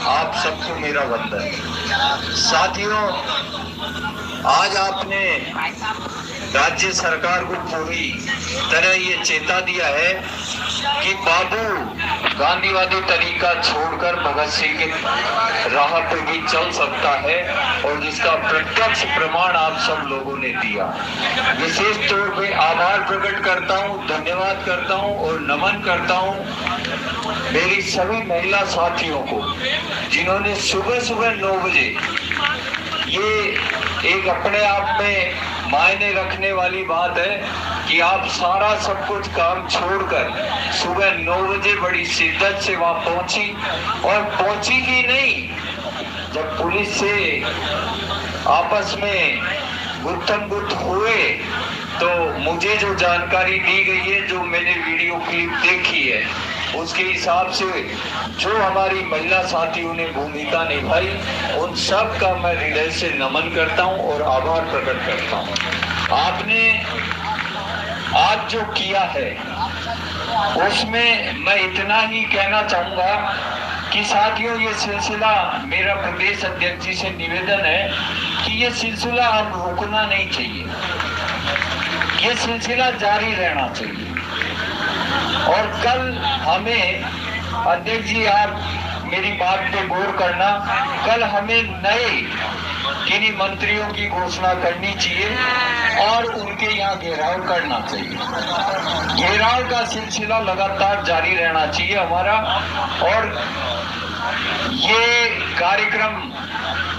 आप सबको मेरा वंदन। साथियों, आज आपने राज्य सरकार को पूरी तरह ये चेता दिया है कि बाबू गांधीवादी तरीका छोड़कर भगत सिंह की राह पे भी चल सकता है, और जिसका प्रत्यक्ष प्रमाण आप सब लोगों ने दिया। विशेष तौर पे आभार प्रकट करता हूँ, धन्यवाद करता हूँ और नमन करता हूँ मेरी सभी महिला साथियों को, जिन्होंने सुबह सुबह 9 बजे, ये एक अपने आप में मायने रखने वाली बात है कि आप सारा सब कुछ काम छोड़कर सुबह 9 बजे बड़ी शिद्दत से वहां पहुंची, और पहुंची ही नहीं, जब पुलिस से आपस में गुत्थम गुत्थ हुए तो मुझे जो जानकारी दी गई है, जो मैंने वीडियो क्लिप देखी है, उसके हिसाब से जो हमारी महिला साथियों ने भूमिका निभाई, उन सब का मैं हृदय से नमन करता हूं और आभार प्रकट करता हूं। आपने आज जो किया है उसमें मैं इतना ही कहना चाहूंगा कि साथियों, ये सिलसिला, मेरा प्रदेश अध्यक्ष जी से निवेदन है कि ये सिलसिला अब रुकना नहीं चाहिए, ये सिलसिला जारी रहना चाहिए। और कल हमें, अध्यक्ष जी आप मेरी बात पे गौर करना, कल हमें नए किन्हीं मंत्रियों की घोषणा करनी चाहिए और उनके यहाँ घेराव करना चाहिए। घेराव का सिलसिला लगातार जारी रहना चाहिए हमारा। और ये कार्यक्रम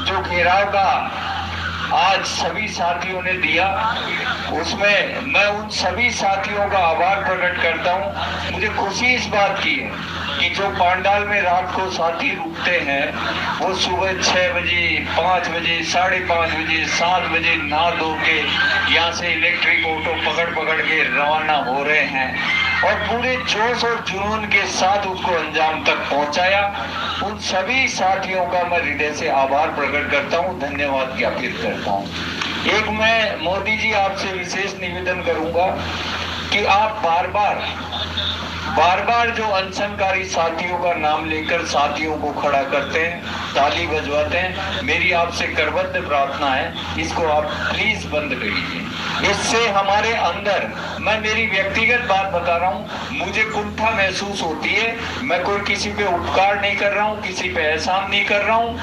जो घेराव का आज सभी साथियों ने दिया, उसमें मैं उन सभी साथियों का आभार प्रकट करता हूं। मुझे खुशी इस बात की है कि जो पांडाल में रात को साथी रुकते हैं, वो सुबह 6 बजे, 5 बजे, 5:30 बजे, 7 बजे नहा धो के यहाँ से इलेक्ट्रिक ऑटो पकड़ के रवाना हो रहे हैं और पूरे जोश और जुनून के साथ उसको अंजाम तक पहुंचाया। उन सभी साथियों का मैं हृदय से आभार प्रकट करता हूं, धन्यवाद ज्ञापित करता हूं। एक मैं मोदी जी आपसे विशेष निवेदन करूंगा कि आप बार बार जो अनशनकारी साथियों का नाम लेकर साथियों को खड़ा करते हैं, ताली बजवाते हैं, मेरी आपसे करबद्ध प्रार्थना है, इसको आप प्लीज बंद करिए। इससे हमारे अंदर, मैं मेरी व्यक्तिगत बात बता रहा हूँ, मुझे कुंठा महसूस होती है। मैं कोई किसी पे उपकार नहीं कर रहा हूँ, किसी पे एहसान नहीं कर रहा हूँ।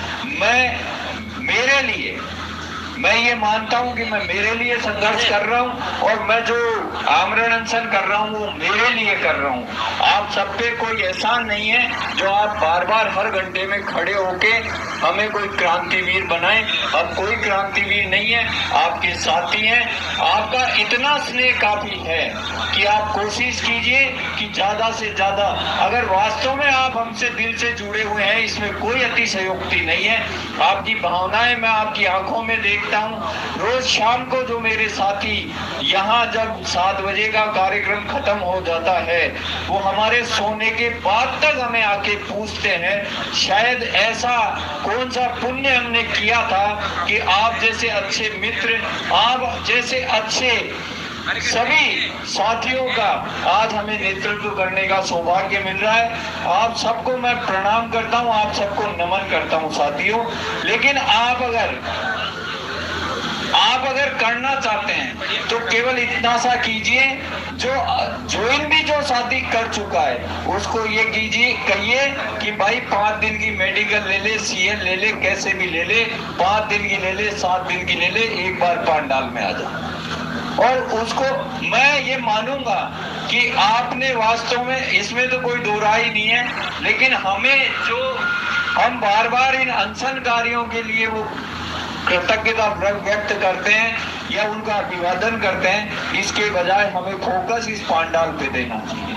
मेरे लिए, मैं ये मानता हूं कि मैं मेरे लिए संघर्ष कर रहा हूं, और मैं जो आमरण अनशन कर रहा हूं वो मेरे लिए कर रहा हूं। आप सब पे कोई एहसान नहीं है जो आप बार बार हर घंटे में खड़े होके हमें कोई क्रांतिवीर बनाएं। अब कोई क्रांतिवीर नहीं है, आपके साथी हैं। आपका इतना स्नेह काफी है कि आप कोशिश कीजिए कि ज्यादा से ज्यादा, अगर वास्तव में आप हमसे दिल से जुड़े हुए हैं, इसमें कोई अतिशयोक्ति नहीं है, आपकी भावनाएं मैं आपकी आंखों में देखता हूं। रोज शाम को जो मेरे साथी यहाँ जब 7 बजे का कार्यक्रम खत्म हो जाता है, वो हमारे सोने के बाद तक हमें आके पूछते हैं, शायद ऐसा कौन सा पुण्य हमने किया था कि आप जैसे अच्छे मित्र, आप जैसे अच्छे सभी साथियों का आज हमें नेतृत्व करने का सौभाग्य मिल रहा है। आप सबको मैं प्रणाम करता हूं, आप सबको नमन करता हूं साथियों। लेकिन आप अगर करना चाहते हैं तो केवल इतना सा कीजिए, जो ज्वाइन भी जो साथी कर चुका है उसको ये कहिए कि भाई 5 दिन की मेडिकल ले ले, सीएल ले ले, कैसे भी ले ले, 5 दिन की ले ले, 7 दिन की ले ले, एक बार पांडाल में आ जा। और उसको मैं ये मानूंगा कि आपने वास्तव में, इसमें तो कोई दो राय नहीं है, लेकिन हमें जो हम बार बार इन अनशनकारियों के लिए वो कृतज्ञता व्यक्त करते हैं या उनका अभिवादन करते हैं, इसके बजाय हमें फोकस इस पांडाल पे देना चाहिए।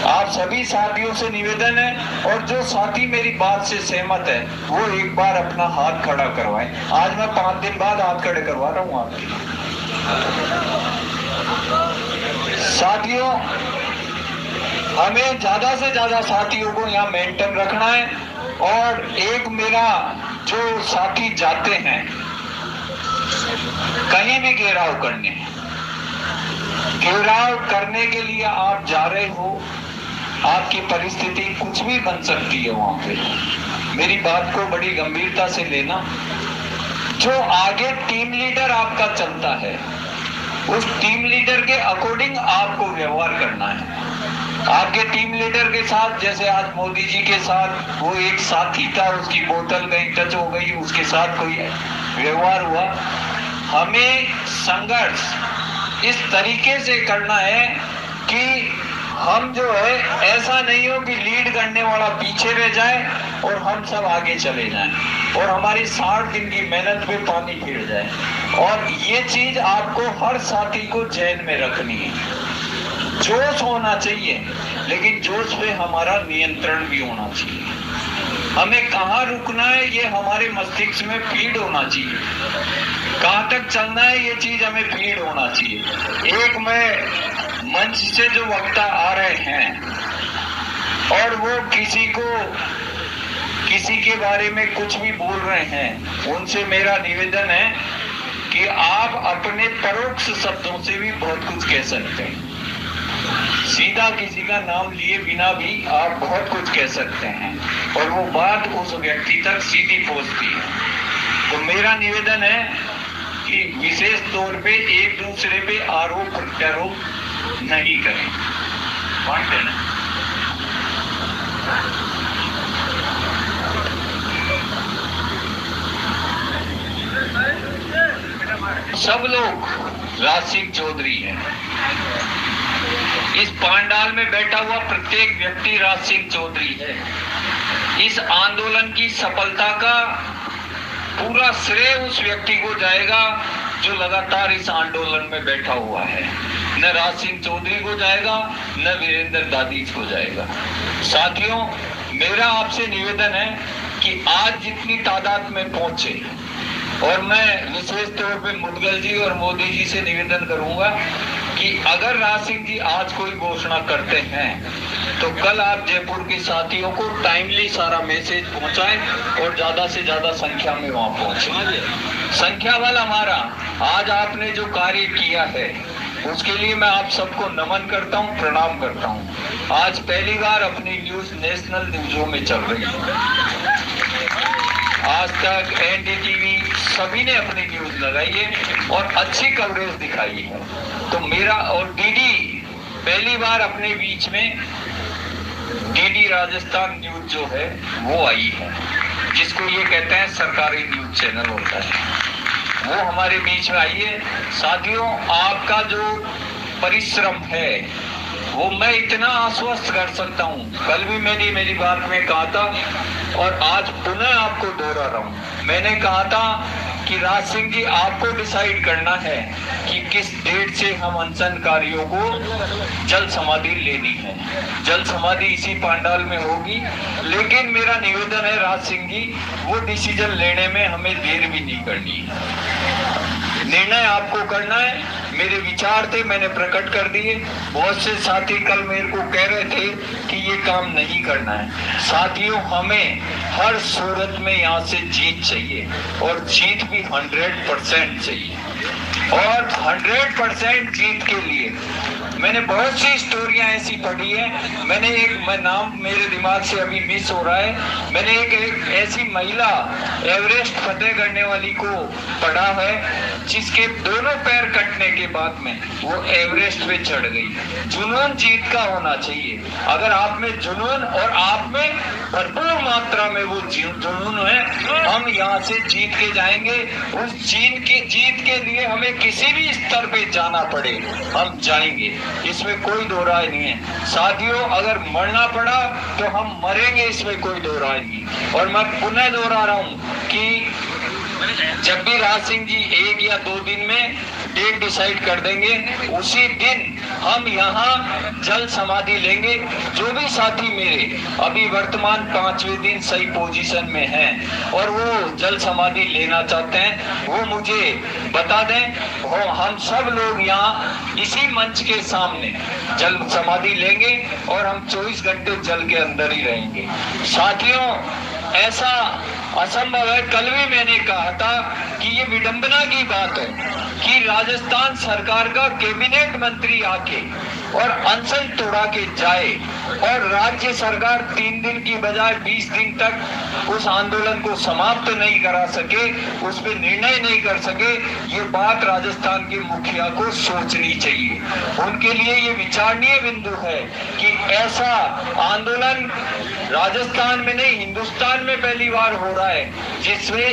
आप सभी साथियों से निवेदन है, और जो साथी मेरी बात से सहमत है वो एक बार अपना हाथ खड़ा करवाएं। आज मैं 5 दिन बाद हाथ खड़े करवा रहा हूँ आपके साथियों। हमें ज्यादा से ज्यादा साथियों को यहाँ मेंटेन रखना है। और एक मेरा जो साथी जाते हैं कहीं भी घेराव करने के लिए आप जा रहे हो, आपकी परिस्थिति कुछ भी बन सकती है वहां पे। मेरी बात को बड़ी गंभीरता से लेना। जो आगे टीम लीडर आपका चलता है, उस टीम लीडर के अकॉर्डिंग आपको व्यवहार करना है। आपके टीम लीडर के साथ, जैसे आज मोदी जी के साथ वो एक साथी था, उसकी बोतल कहीं टच हो गई, उसके साथ कोई व्यवहार हुआ। हमें संघर्ष इस तरीके से करना है कि हम जो है ऐसा नहीं हो कि लीड करने वाला पीछे रह जाए और हम सब आगे चले जाएं और हमारी 60 दिन की मेहनत पे पानी फिर जाए। और ये चीज आपको हर साथी को जहन में रखनी है। जोश होना चाहिए, लेकिन जोश पे हमारा नियंत्रण भी होना चाहिए। हमें कहाँ रुकना है ये हमारे मस्तिष्क में फीड होना चाहिए, कहाँ तक चलना है ये चीज हमें फीड होना चाहिए। एक मैं मंच से जो वक्ता आ रहे हैं और वो किसी के बारे में कुछ भी बोल रहे हैं, उनसे मेरा निवेदन है कि आप अपने परोक्ष शब्दों से भी बहुत कुछ कह सकते हैं। सीधा किसी का नाम लिए बिना भी आप बहुत कुछ कह सकते हैं और वो बात उस व्यक्ति तक सीधी पहुंचती है। तो मेरा निवेदन है कि विशेष तौर पे एक दूसरे पे आरोप प्रत्यारोप नहीं करें। सब लोग राज सिंह चौधरी हैं। इस पांडाल में बैठा हुआ प्रत्येक व्यक्ति राज सिंह चौधरी है। इस आंदोलन की सफलता का पूरा श्रेय उस व्यक्ति को जाएगा जो लगातार इस आंदोलन में बैठा हुआ है। न राज सिंह चौधरी को जाएगा, न वीरेंद्र दादीज को जाएगा। साथियों, मेरा आपसे निवेदन है कि आज जितनी तादाद में पहुंचे, और मैं विशेष तौर पे मुदगल जी और मोदी जी से निवेदन करूंगा कि अगर राज सिंह जी आज कोई घोषणा करते हैं तो कल आप जयपुर के साथियों को टाइमली सारा मैसेज पहुंचाएं और ज्यादा से ज्यादा संख्या में वहां पहुंचे। संख्या वाला हमारा आज आपने जो कार्य किया है उसके लिए मैं आप सबको नमन करता हूं, प्रणाम करता हूं। आज पहली बार अपनी न्यूज नेशनल न्यूजों में चल रही है। आज तक एनडीटीवी सभी ने अपनी न्यूज लगाई है और अच्छी कवरेज दिखाई है। तो मेरा और डीडी पहली बार अपने बीच में डीडी राजस्थान न्यूज जो है वो आई है, जिसको ये कहते हैं सरकारी न्यूज चैनल होता है, वो हमारे बीच में आई है। साथियों, आपका जो परिश्रम है वो मैं इतना आश्वस्त कर सकता हूँ, कल भी मैंने मेरी बात में कहा था और आज पुनः आपको दोहरा रहा हूँ। मैंने कहा था कि राज सिंह जी आपको डिसाइड करना है कि किस डेट से हम अनशनकारियों को जल समाधि लेनी है। जल समाधि इसी पांडाल में होगी, लेकिन मेरा निवेदन है राज सिंह जी, वो डिसीजन लेने में हमें देर भी नहीं करनी है। निर्णय आपको करना है। मेरे विचार थे, मैंने प्रकट कर दिए। बहुत से साथी कल मेरे को कह रहे थे कि ये काम नहीं करना है। साथियों, हमें हर सूरत में यहाँ से जीत चाहिए और जीत भी 100% चाहिए। और 100% जीत के लिए मैंने बहुत सी स्टोरियां ऐसी पढ़ी है। मैंने मैं नाम मेरे दिमाग से अभी मिस हो रहा है। मैंने एक ऐसी महिला एवरेस्ट फतेह करने वाली को पढ़ा है जिसके दोनों पैर कटने के बाद में वो एवरेस्ट पे चढ़ गई। जुनून जीत का होना चाहिए। अगर आप में जुनून और आप में भरपूर मात्रा में वो जुनून है, हम यहाँ से जीत के जाएंगे। उस जीत के लिए हमें किसी भी स्तर पे जाना पड़े, हम जाएंगे, इसमें कोई दो राय नहीं है। साथियों, अगर मरना पड़ा तो हम मरेंगे, इसमें कोई दो राय नहीं। और मैं पुनः दोहरा रहा हूँ कि जब भी राज सिंह जी 1 या 2 दिन में डेट डिसाइड कर देंगे, उसी दिन हम यहाँ जल समाधि लेंगे। जो भी साथी मेरे अभी वर्तमान 5वें दिन सही पोजीशन में हैं और वो जल समाधि लेना चाहते हैं, वो मुझे बता दें। हम सब लोग यहाँ इसी मंच के सामने जल समाधि लेंगे और हम 24 घंटे जल के अंदर ही रहेंगे। साथियों, ऐसा असंभव है। कल भी मैंने कहा था कि ये विडंबना की बात है कि राजस्थान सरकार का कैबिनेट मंत्री आके और अनशन तोड़ा के जाए और राज्य सरकार 3 दिन की बजाय 20 दिन तक उस आंदोलन को समाप्त नहीं करा सके, उस पर निर्णय नहीं कर सके, ये बात राजस्थान के मुखिया को सोचनी चाहिए। उनके लिए ये विचारणीय बिंदु है कि ऐसा आंदोलन राजस्थान में नहीं हिंदुस्तान में पहली बार हो रहा है जिसमें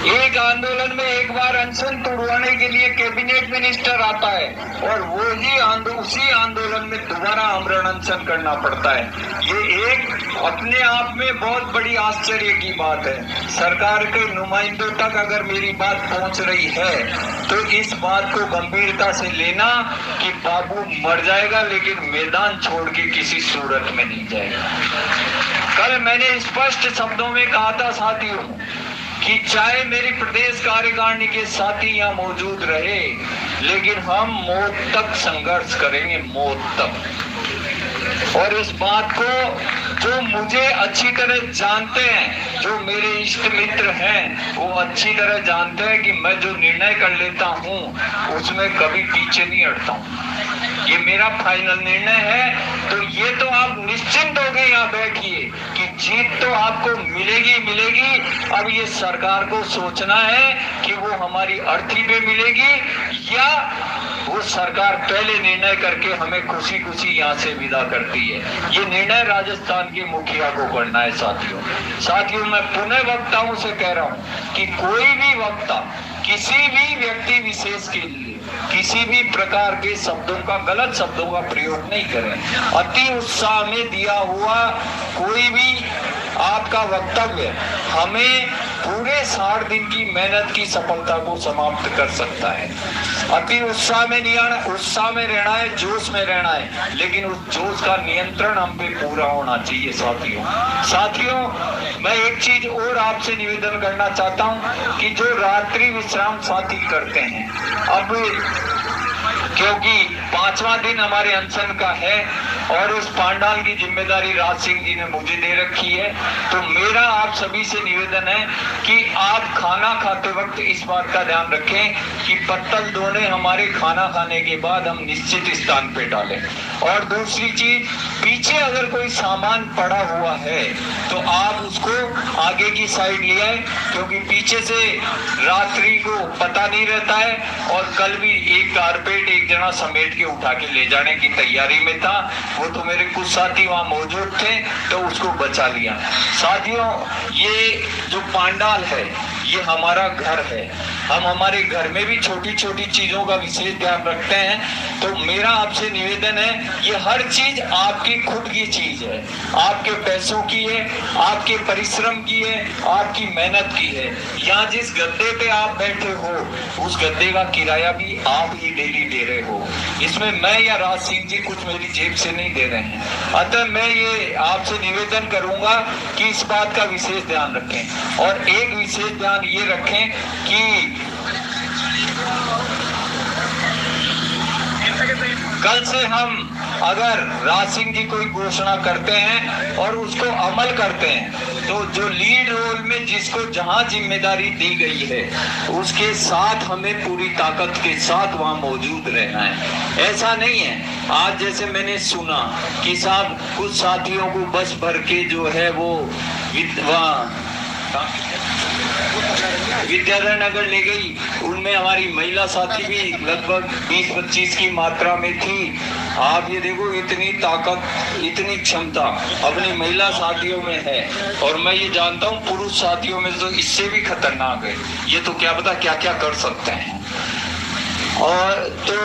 एक आंदोलन में एक बार अनशन तोड़वाने के लिए कैबिनेट मिनिस्टर आता है और उसी आंदोलन में दोबारा आमरण अनशन करना पड़ता है। ये एक अपने आप में बहुत बड़ी आश्चर्य की बात है। सरकार के नुमाइंदों तक अगर मेरी बात पहुंच रही है तो इस बात को गंभीरता से लेना कि बाबू मर जाएगा लेकिन मैदान छोड़ के किसी सूरत में नहीं जाएगा। कल मैंने स्पष्ट शब्दों में कहा था साथियों कि चाहे मेरी प्रदेश कार्यकारिणी के साथी यहाँ मौजूद रहे लेकिन हम मौत तक संघर्ष करेंगे, मौत तक। और इस बात को जो मुझे अच्छी तरह जानते हैं, जो मेरे इष्ट मित्र हैं, वो अच्छी तरह जानते हैं कि मैं जो निर्णय कर लेता हूँ उसमें कभी पीछे नहीं हटता हूँ। ये मेरा फाइनल निर्णय है। तो ये तो आप निश्चिंत हो गए यहाँ बैठिए कि जीत तो आपको मिलेगी। अब ये सरकार को सोचना है कि वो हमारी अर्थी पे मिलेगी या वो सरकार पहले निर्णय करके हमें खुशी खुशी यहाँ से विदा करती है। ये निर्णय राजस्थान के मुखिया को करना है। साथियों मैं पुनः वक्ताओं से कह रहा हूँ कि कोई भी वक्ता किसी भी व्यक्ति विशेष के लिए किसी भी प्रकार के शब्दों का, गलत शब्दों का प्रयोग नहीं करें। अति उत्साह में दिया हुआ कोई भी आपका वक्तव्य हमें पूरे 60 दिन की मेहनत की सफलता को समाप्त कर सकता है। अति उत्साह में नहीं आना, उत्साह में रहना है, जोश में रहना है, लेकिन उस जोश का नियंत्रण हम पे पूरा होना चाहिए। साथियों मैं एक चीज और आपसे निवेदन करना चाहता हूं कि जो रात्रि विश्राम साथी करते हैं, अब क्योंकि 5वां दिन हमारे अनशन का है और उस पांडाल की जिम्मेदारी राज सिंह जी ने मुझे दे रखी है, तो मेरा आप सभी से निवेदन है कि आप खाना खाते वक्त इस बात का ध्यान रखें कि पत्तल दोने हमारे खाना खाने के बाद हम निश्चित स्थान पे डालें। और दूसरी चीज, पीछे अगर कोई सामान पड़ा हुआ है तो आप उसको आगे की साइड ले आए, क्योंकि पीछे से रात्रि को पता नहीं रहता है। और कल भी एक कारपेट एक जना समेट के उठा के ले जाने की तैयारी में था, वो तो मेरे कुछ साथी वहां मौजूद थे तो उसको बचा लिया। साथियों ये जो पांडाल है ये हमारा घर है, हम हमारे घर में भी छोटी छोटी चीजों का विशेष ध्यान रखते हैं। तो मेरा आपसे निवेदन है, ये हर चीज आपकी खुद की चीज है, आपके पैसों की है, आपके परिश्रम की है, आपकी मेहनत की है। यहाँ जिस गद्दे पे आप बैठे हो उस गद्दे का किराया भी आप ही डेली दे रहे हो, इसमें मैं या राज सिंह जी कुछ मेरी जेब से नहीं दे रहे हैं। अतः मैं ये आपसे निवेदन करूंगा कि इस बात का विशेष ध्यान रखें। और एक विशेष ध्यान ये रखें कि कल से हम अगर राज सिंह जी कोई घोषणा करते हैं और उसको अमल करते हैं तो जो लीड रोल में जिसको जहां जिम्मेदारी दी गई है उसके साथ हमें पूरी ताकत के साथ वहां मौजूद रहना है। ऐसा नहीं है आज जैसे मैंने सुना कि साहब कुछ साथियों को बस भर के जो है वो विद्याधर नगर ले गई, उनमें हमारी महिला साथी भी लगभग 20-25 की मात्रा में थी। आप ये देखो इतनी ताकत इतनी क्षमता अपनी महिला साथियों में है, और मैं ये जानता हूँ पुरुष साथियों में तो इससे भी खतरनाक है, ये तो क्या पता क्या क्या कर सकते हैं। और तो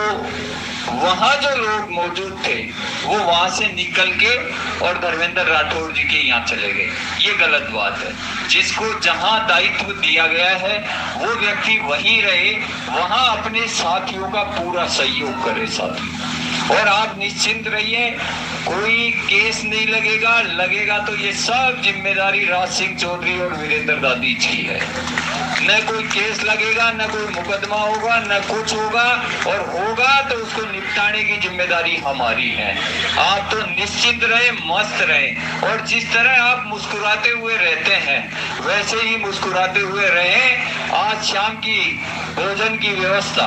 वहां जो लोग मौजूद थे वो वहां से निकल के और धर्मेंद्र राठौर जी के यहाँ चले गए, ये गलत बात है। जिसको जहां दायित्व दिया गया है वो व्यक्ति वहीं रहे, वहां अपने साथियों का पूरा सहयोग करे साथी। और आप निश्चिंत रहिए, कोई केस नहीं लगेगा तो ये सब जिम्मेदारी राज सिंह चौधरी और वीरेंद्र दादी की है। न कोई केस लगेगा, न कोई मुकदमा होगा, न कुछ होगा, और होगा तो उसको निपटाने की जिम्मेदारी हमारी है। आप तो निश्चिंत रहे, मस्त रहे, और जिस तरह आप मुस्कुराते हुए रहते हैं वैसे ही मुस्कुराते हुए रहें। आज शाम की भोजन की व्यवस्था